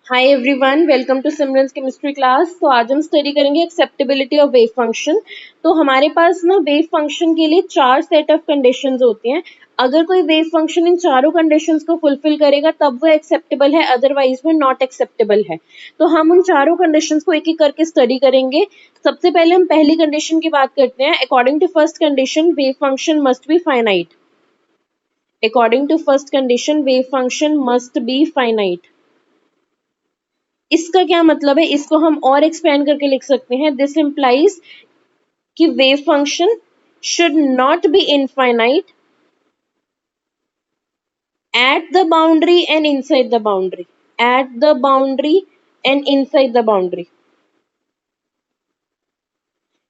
Hi everyone, welcome to Simran's chemistry class. तो आज हम स्टडी करेंगे एक्सेप्टेबिलिटी ऑफ वेव फंक्शन। तो हमारे पास ना वेव फंक्शन के लिए चार सेट ऑफ कंडीशंस होती हैं। अगर कोई वेव फंक्शन इन चारों कंडीशंस को फुलफिल करेगा तब वो एक्सेप्टेबल है, अदरवाइज वो नॉट एक्सेप्टेबल है। तो हम उन चारों कंडीशंस को एक एक करके स्टडी करेंगे। सबसे पहले हम पहली कंडीशन की बात करते हैं। According to first condition wave function must be finite. According to first condition wave function must be finite. इसका क्या मतलब है, इसको हम और एक्सपेंड करके लिख सकते हैं। दिस इंप्लाइज कि wave function should not be infinite at the boundary and inside the boundary. At the boundary and inside the boundary,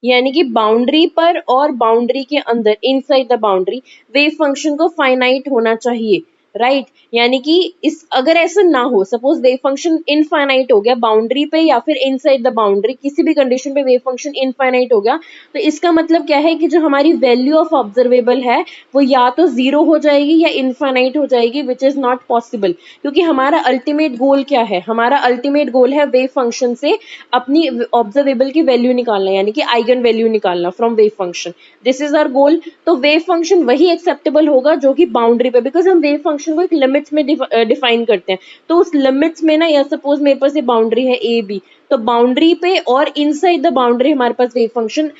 यानी कि बाउंड्री पर और बाउंड्री के अंदर, inside the boundary wave function को फाइनाइट होना चाहिए। राइट यानी कि इस अगर ऐसा ना हो, सपोज वेव फंक्शन इनफाइनाइट हो गया बाउंड्री पे या फिर इनसाइड द बाउंड्री, किसी भी कंडीशन पे वेव फंक्शन इनफाइनाइट हो गया, तो इसका मतलब क्या है कि जो हमारी वैल्यू ऑफ ऑब्जर्वेबल है वो या तो जीरो हो जाएगी या इनफाइनाइट हो जाएगी, विच इज नॉट पॉसिबल। क्योंकि हमारा अल्टीमेट गोल क्या है, हमारा अल्टीमेट गोल है वेव फंक्शन से अपनी ऑब्जर्वेबल की वैल्यू निकालना, यानी कि आइगन वैल्यू निकालना from wave function. This is our goal. तो वेव फंक्शन वही एक्सेप्टेबल होगा जो कि बाउंड्री पे, बिकॉज हम वेव फंक्शन को एक लिमिट्स में डिफाइन करते हैं। तो उस लिमिट्स में ना, या सपोज मेरे पास ये बाउंड्री है ए बी, तो बाउंड्री पे और इनसाइड द बाउंड्री हमारे पास वेव फंक्शन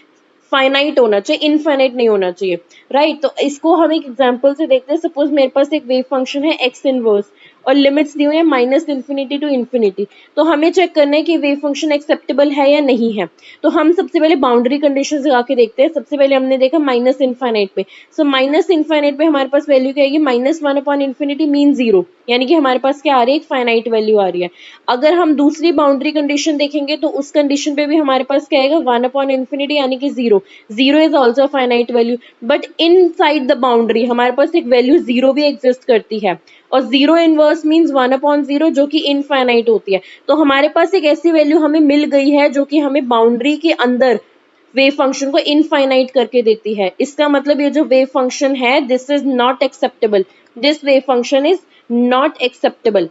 फाइनाइट होना चाहिए, इनफाइनाइट नहीं होना चाहिए। राइट तो इसको हम एक एग्जांपल से देखते हैं। सपोज मेरे पास एक वेव फंक्शन है एक्स इनवर्स और लिमिट्स दी हुई है माइनस इन्फिनिटी टू इन्फिनिटी। तो हमें चेक करना है कि वेव फंक्शन एक्सेप्टेबल है या नहीं है। तो हम सबसे पहले बाउंड्री कंडीशन लगा के देखते हैं। सबसे पहले हमने देखा माइनस इन्फाइनाइट पे। सो माइनस इन्फाइनाइट पे हमारे पास वैल्यू क्या आएगी, minus one upon infinity mean zero, यानी कि हमारे पास क्या आ रही है, एक फाइनाइट वैल्यू आ रही है। अगर हम दूसरी बाउंड्री कंडीशन देखेंगे तो उस कंडीशन पे भी हमारे पास क्या आएगा, वन अपॉन इन्फिनिटी यानी कि zero. Zero is also finite value, but in side the boundary हमारे पास एक वैल्यू जीरो भी एग्जिस्ट करती है, और zero inverse means one upon zero जो कि इनफाइनाइट होती है। तो हमारे पास एक ऐसी वैल्यू हमें मिल गई है जो कि हमें बाउंड्री के अंदर वेव फंक्शन को इनफाइनाइट करके देती है। इसका मतलब ये जो वेव फंक्शन है, this is not acceptable, this wave function is not acceptable.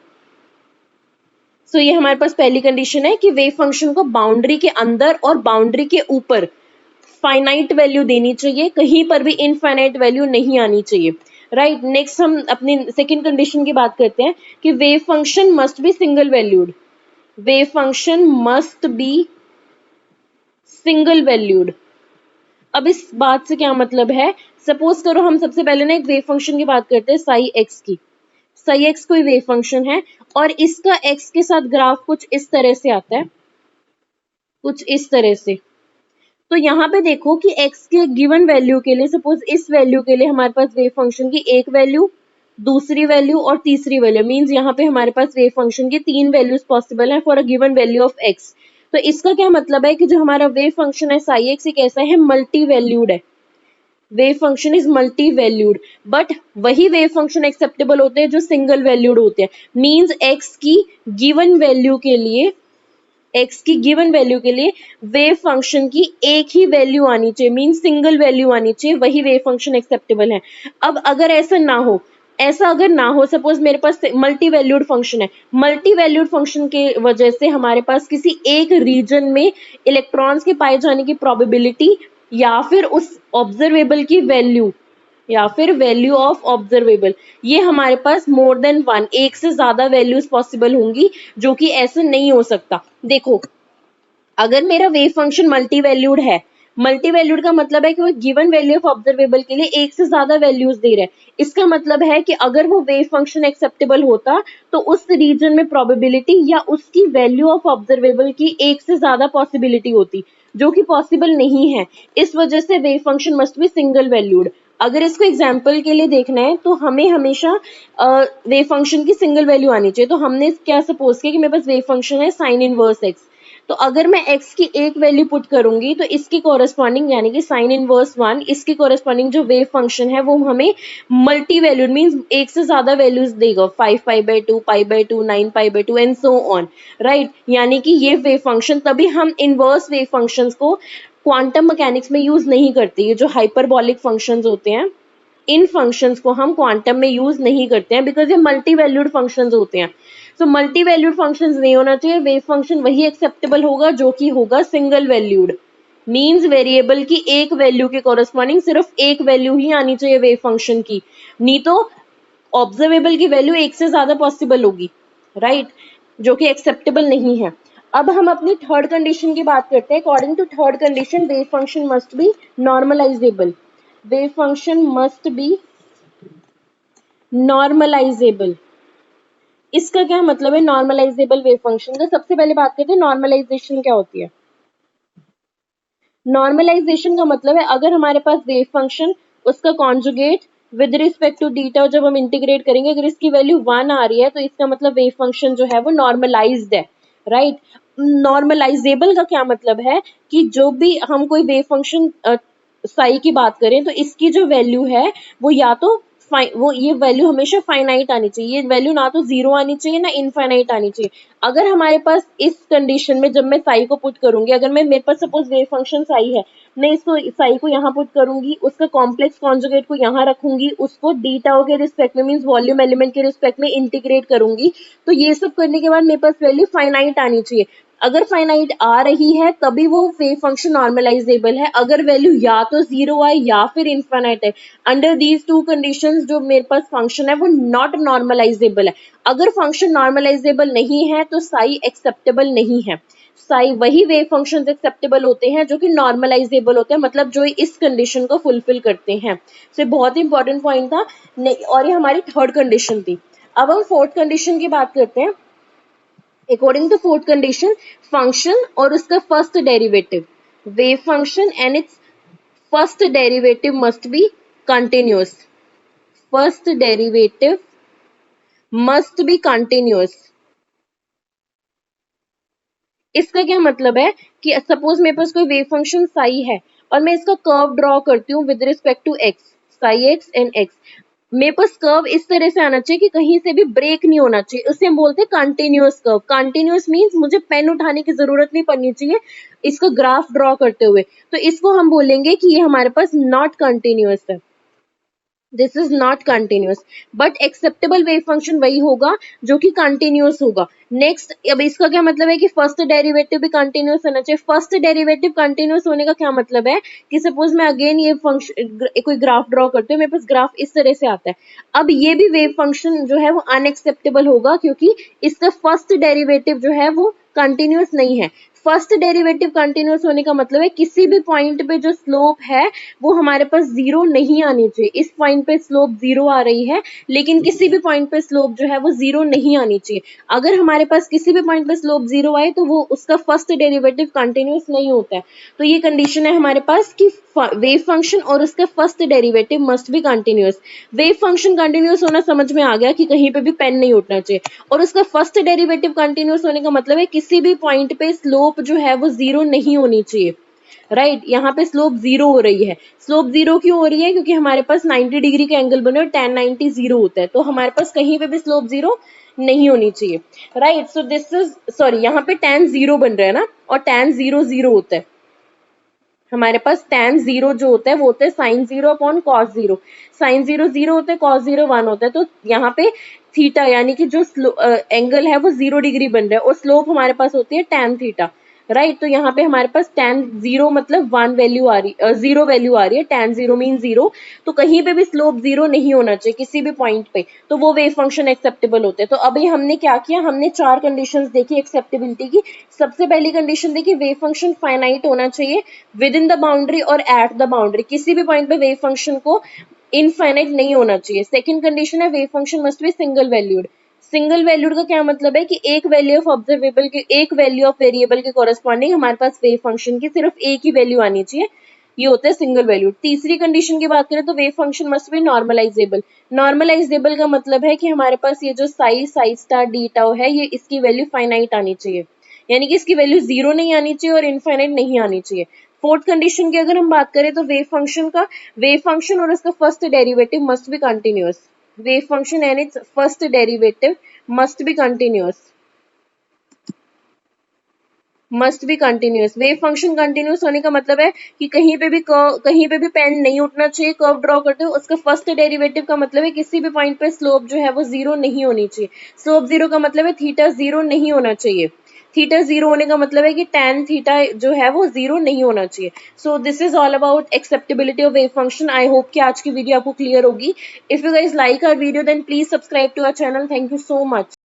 So ये हमारे पास पहली कंडीशन है कि वेव फंक्शन को बाउंड्री के अंदर और बाउंड्री के ऊपर फाइनाइट वैल्यू देनी चाहिए, कहीं पर भी इनफाइनाइट वैल्यू नहीं आनी चाहिए। राइट नेक्स्ट हम अपनी सेकंड कंडीशन की बात करते हैं कि wave function must B single valued. Wave function must B single valued. अब इस बात से क्या मतलब है, सपोज करो हम सबसे पहले ना एक वेव फंक्शन की बात करते हैं साई एक्स की। साई एक्स कोई वेव फंक्शन है और इसका एक्स के साथ ग्राफ कुछ इस तरह से आता है, कुछ इस तरह से। तो यहाँ पे देखो कि x के गिवन वैल्यू के लिए, सपोज इस वैल्यू के लिए हमारे पास वेव फंक्शन की एक वैल्यू, दूसरी वैल्यू और तीसरी वैल्यू, मींस यहाँ पे हमारे पास वेव फंक्शन की तीन वैल्यूज पॉसिबल है for a given value of x। तो इसका क्या मतलब है कि जो हमारा वेव फंक्शन है साई एक्स एक ऐसा है मल्टी वैल्यूड है। Wave function is multi valued, but वही वेव फंक्शन एक्सेप्टेबल होते हैं जो सिंगल वैल्यूड होते हैं। मींस x की गिवन वैल्यू के लिए, x की गिवन वैल्यू के लिए वेव फंक्शन की एक ही वैल्यू आनी चाहिए, मीन सिंगल वैल्यू आनी चाहिए, वही वेव फंक्शन एक्सेप्टेबल है। अब अगर ऐसा ना हो, ऐसा अगर ना हो, सपोज मेरे पास मल्टी वैल्यूड फंक्शन है, मल्टी वैल्यूड फंक्शन के वजह से हमारे पास किसी एक रीजन में इलेक्ट्रॉन्स के पाए जाने की प्रोबेबिलिटी या फिर उस ऑब्जर्वेबल की वैल्यू या फिर वैल्यू ऑफ ऑब्जर्वेबल, ये हमारे पास मोर देन वन, एक से ज्यादा वैल्यूज पॉसिबल होंगी, जो कि ऐसा नहीं हो सकता। देखो अगर मेरा वेव फंक्शन मल्टी वैल्यूड है, मल्टी वैल्यूड का मतलब है कि वो गिवन वैल्यू ऑफ ऑब्जर्वेबल के लिए एक से ज्यादा वैल्यूज दे रहे हैं। इसका मतलब है कि अगर वो वेव फंक्शन एक्सेप्टेबल होता तो उस रीजन में प्रोबेबिलिटी या उसकी वैल्यू ऑफ ऑब्जर्वेबल की एक से ज्यादा पॉसिबिलिटी होती, जो कि पॉसिबल नहीं है। इस वजह से wave function must B single valued. अगर इसको एग्जाम्पल के लिए देखना है तो हमें हमेशा वेव फंक्शन की सिंगल वैल्यू आनी चाहिए। तो हमने क्या सपोज किया कि मेरे पास वेव फंक्शन है साइन इनवर्स एक्स, तो अगर मैं x की एक वैल्यू पुट करूंगी तो इसकी कोरस्पॉन्डिंग, यानी कि साइन इनवर्स वन, इसकी कोरस्पॉन्डिंग जो वेव फंक्शन है वो हमें मल्टी वैल्यूड मींस एक से ज्यादा वैल्यूज देगा, 5π/2, π/2, 9π/2 एंड सो ऑन। राइट यानी कि ये वेव फंक्शन, तभी हम इनवर्स वेव फंक्शंस को क्वांटम मैकेनिक्स में यूज नहीं करते। ये जो हाइपरबॉलिक फंक्शंस होते हैं, इन फंक्शंस को हम क्वांटम में यूज नहीं करते हैं, बिकॉज ये मल्टी वैल्यूड फंक्शंस होते हैं। सो मल्टी वैल्यूड फंक्शंस नहीं होना चाहिए, वेव फंक्शन वही एक्सेप्टेबल होगा जो कि होगा सिंगल वैल्यूड, मीन्स वेरिएबल की एक वैल्यू के कॉरस्पॉन्डिंग सिर्फ एक वैल्यू ही आनी चाहिए वेव फंक्शन की, नहीं तो ऑब्जर्वेबल की वैल्यू एक से ज्यादा पॉसिबल होगी, राइट, जो कि एक्सेप्टेबल नहीं है। अब हम अपनी थर्ड कंडीशन की बात करते हैं। According to third condition wave function must be normalizable, wave function must be normalizable. इसका क्या मतलब है नॉर्मलाइजेबल वेव फंक्शन का? सबसे पहले बात करते हैं नॉर्मलाइजेशन क्या होती है। नॉर्मलाइजेशन का मतलब है अगर हमारे पास वेव फंक्शन, उसका कॉन्जुगेट विद रिस्पेक्ट टू डीटा जब हम इंटीग्रेट करेंगे, अगर इसकी वैल्यू 1 आ रही है तो इसका मतलब वेव फंक्शन जो है वो नॉर्मलाइज्ड है, राइट। नॉर्मलाइजेबल का क्या मतलब है कि जो भी हम कोई वेव फंक्शन साई की बात करें तो इसकी जो वैल्यू है वो या तो वो ये वैल्यू हमेशा फाइनाइट आनी चाहिए, ये वैल्यू ना तो जीरो आनी चाहिए ना इनफाइनाइट आनी चाहिए। अगर हमारे पास इस कंडीशन में जब मैं साई को पुट करूंगी, अगर मैं मेरे पास सपोज वेव फंक्शन साई है, मैं इसको साई को यहाँ पुट करूंगी, उसका कॉम्प्लेक्स कॉन्जुगेट को यहाँ रखूंगी, उसको डी टाउ के रिस्पेक्ट में मीन्स वॉल्यूम एलिमेंट के रिस्पेक्ट में इंटीग्रेट करूंगी, तो ये सब करने के बाद मेरे पास वैल्यू फाइनाइट आनी चाहिए। अगर फाइनाइट आ रही है तभी वो वेव फंक्शन नॉर्मलाइजेबल है, अगर वैल्यू या तो जीरो आए या फिर इनफाइनाइट है, अंडर दीज टू कंडीशंस जो मेरे पास फंक्शन है वो नॉट नॉर्मलाइजेबल है। अगर फंक्शन नॉर्मलाइजेबल नहीं है तो साई एक्सेप्टेबल नहीं है। साई वही वेव फंक्शंस एक्सेप्टेबल होते हैं जो कि नॉर्मलाइजेबल होते हैं, मतलब जो इस कंडीशन को फुलफिल करते हैं। तो बहुत इंपॉर्टेंट पॉइंट था और ये हमारी थर्ड कंडीशन थी। अब हम फोर्थ कंडीशन की बात करते हैं। According to fourth condition, function और उसका first derivative, wave function and its first derivative must be continuous, first derivative must be continuous. इसका क्या मतलब है कि सपोज मेरे पास कोई वेव फंक्शन साई है और मैं इसका कर्व ड्रॉ करती हूँ with respect to X, psi X and X, मेरे पास कर्व इस तरह से आना चाहिए कि कहीं से भी ब्रेक नहीं होना चाहिए, उसे हम बोलते हैं कंटिन्यूअस कर्व। कंटिन्यूअस मींस मुझे पेन उठाने की जरूरत नहीं पड़नी चाहिए इसका ग्राफ ड्रॉ करते हुए, तो इसको हम बोलेंगे कि ये हमारे पास नॉट कंटिन्यूअस है, this is not continuous. But acceptable wave function वही होगा जो कि कंटिन्यूअस होगा। नेक्स्ट, अब इसका क्या मतलब है कि फर्स्ट डेरिवेटिव भी कंटिन्यूअस होना चाहिए। फर्स्ट डेरिवेटिव कंटिन्यूअस होने का क्या मतलब है कि सपोज मैं अगेन ये फंक्शन कोई ग्राफ ड्रॉ करती हूँ, मेरे पास ग्राफ इस तरह से आता है, अब ये भी वेव फंक्शन जो है वो अनएक्सेप्टेबल होगा क्योंकि इसका फर्स्ट डेरिवेटिव जो है वो कंटिन्यूअस नहीं है। फर्स्ट डेरिवेटिव कंटिन्यूअस होने का मतलब है किसी भी पॉइंट पे जो स्लोप है वो हमारे पास जीरो नहीं आनी चाहिए। इस पॉइंट पे स्लोप जीरो आ रही है लेकिन किसी भी पॉइंट पे स्लोप जो है वो जीरो नहीं आनी चाहिए। अगर हमारे पास किसी भी पॉइंट पे स्लोप जीरो आए तो वो उसका फर्स्ट डेरिवेटिव कंटिन्यूअस नहीं होता है। तो ये कंडीशन है हमारे पास कि वेव फंक्शन और उसका first derivative must be continuous. Wave function continuous होना समझ में आ गया कि कहीं पे भी पेन नहीं उठना चाहिए, और उसका फर्स्ट डेरिवेटिव कंटिन्यूअस होने का मतलब है किसी भी पॉइंट पे स्लोप जो है वो जीरो नहीं होनी चाहिए, राइट। यहाँ पे स्लोप जीरो हो रही है। स्लोप जीरो क्यों हो रही है? क्योंकि हमारे पास 90 डिग्री के एंगल बने और tan 90 जीरो होता है, तो हमारे पास कहीं पे भी स्लोप जीरो नहीं होनी चाहिए, right. So this is sorry, यहाँ पे tan जीरो बन रहा है ना, और tan जीरो जीरो होता है। हमारे पास tan जीरो जो होता है वो होता है sin zero upon cos zero. sin zero zero होता है, cos जीरो 1 होता है, तो यहाँ पे थीटा यानी कि जो एंगल है वो 0 डिग्री बन रहा है, और स्लोप हमारे पास होती है tan थीटा, राइट। तो यहाँ पे हमारे पास tan जीरो मतलब 1 वैल्यू आ रही, 0 वैल्यू आ रही है, tan जीरो मीन जीरो, तो कहीं पे भी स्लोप जीरो नहीं होना चाहिए किसी भी पॉइंट पे, तो वो वेव फंक्शन एक्सेप्टेबल होते हैं। तो अभी हमने क्या किया, हमने 4 कंडीशंस देखी एक्सेप्टेबिलिटी की। सबसे पहली कंडीशन देखी, वेव फंक्शन फाइनाइट होना चाहिए विद इन द बाउंड्री और एट द बाउंड्री, किसी भी पॉइंट पे वेव फंक्शन को इनफाइनाइट नहीं होना चाहिए। सेकंड कंडीशन है wave function must B single valued. Single valued का क्या मतलब है कि एक वैल्यू ऑफ ऑब्जर्वेबल के, एक वैल्यू ऑफ वेरिएबल के कॉरेस्पॉन्डिंग हमारे पास वेव फंक्शन की सिर्फ एक ही वैल्यू आनी चाहिए, ये होता है सिंगल वैल्यूड। तीसरी कंडीशन की बात करें तो वेव फंक्शन मस्ट बी नॉर्मलाइजेबल। नॉर्मलाइजेबल का मतलब है कि हमारे पास ये जो साई स्टार डी टाउ है, ये इसकी वैल्यू फाइनाइट आनी चाहिए, यानी कि इसकी वैल्यू जीरो नहीं आनी चाहिए और इनफाइनाइट नहीं आनी चाहिए। फोर्थ कंडीशन की अगर हम बात करें तो वेव फंक्शन और उसका first derivative must be continuous. Wave function and its first derivative must be continuous, must be continuous. Wave function continuous होने का मतलब है कि कहीं पे भी पेन नहीं उठना चाहिए। कर्व ड्रॉ करते हो उसका फर्स्ट डेरिवेटिव का मतलब है किसी भी पॉइंट पे स्लोप जो है वो जीरो नहीं होनी चाहिए। स्लोप जीरो का मतलब है थीटा जीरो नहीं होना चाहिए। थीटा जीरो होने का मतलब है कि tan थीटा जो है वो जीरो नहीं होना चाहिए। So this is all about acceptability of wave function. I hope कि आज की वीडियो आपको क्लियर होगी। If you guys like our video then please subscribe to our channel. Thank you so much.